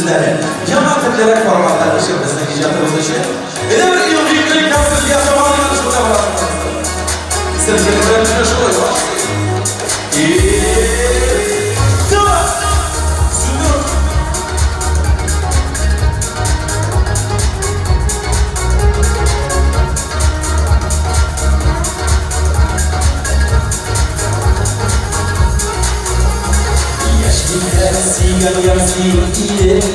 sizlere. Cemaatlerle koruma kardeşim destek icatımızda şey. Ve de bir yıl büyükleri kalsın yaşamanın karşısında bırakmamızdır. İstedim kendimden içine şu oluyor. Tamam. Sündürün. Sigan yansıydı,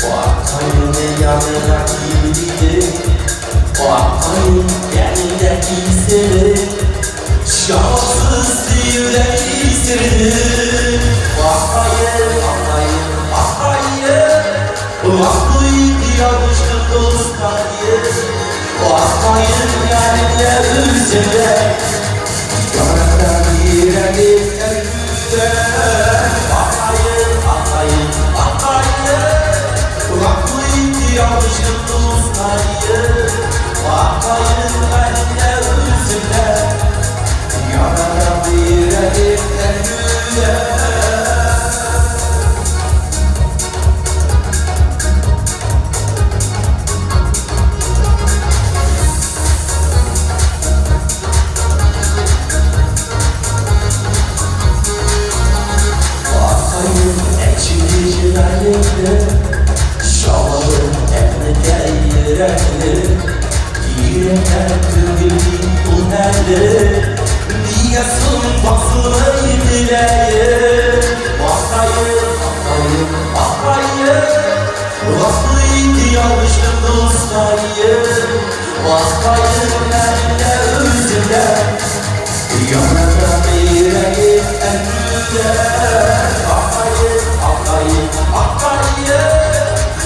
o akayın yanına girdi, o akayın yanında gizli, şahsız sivri sirdi. O akayın, o aklıydı yanlıştı dostayı, o akayın yanında üzere, yanında yüreği elbette. Yanlışlık dostayı, bakayım benimle üzümle, yanara bir elimden güle. Bakayım ekşili cinayetli, şavalın yürekten kırgınlık bu nerede? Diyasın basılayı dileyim. Bakayım baklıydı yanlışlık dostayım. Bakayım benimle üzümle, yanına yüreğim emrüle. Bakayım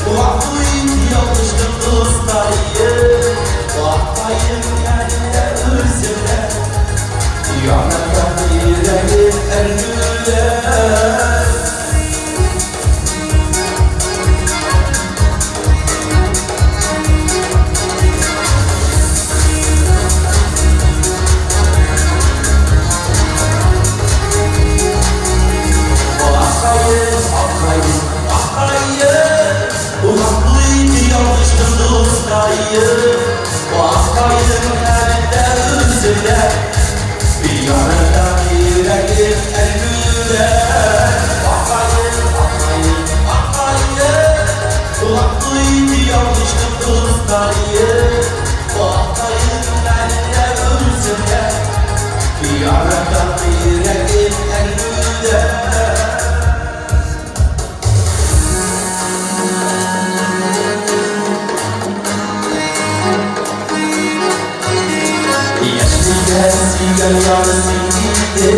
baklıydı yanlışlık dostayım. Bakayım kendine üzümle, yanına yüreğim emrüle. Bakayım kendine üzümle, yanına yüreğim emrüle. Bakayım kulaklıydı yanlışlık dostayım. Bakayım kendine üzümle, yanına yüreğim emrüle. Sigan yansıydı,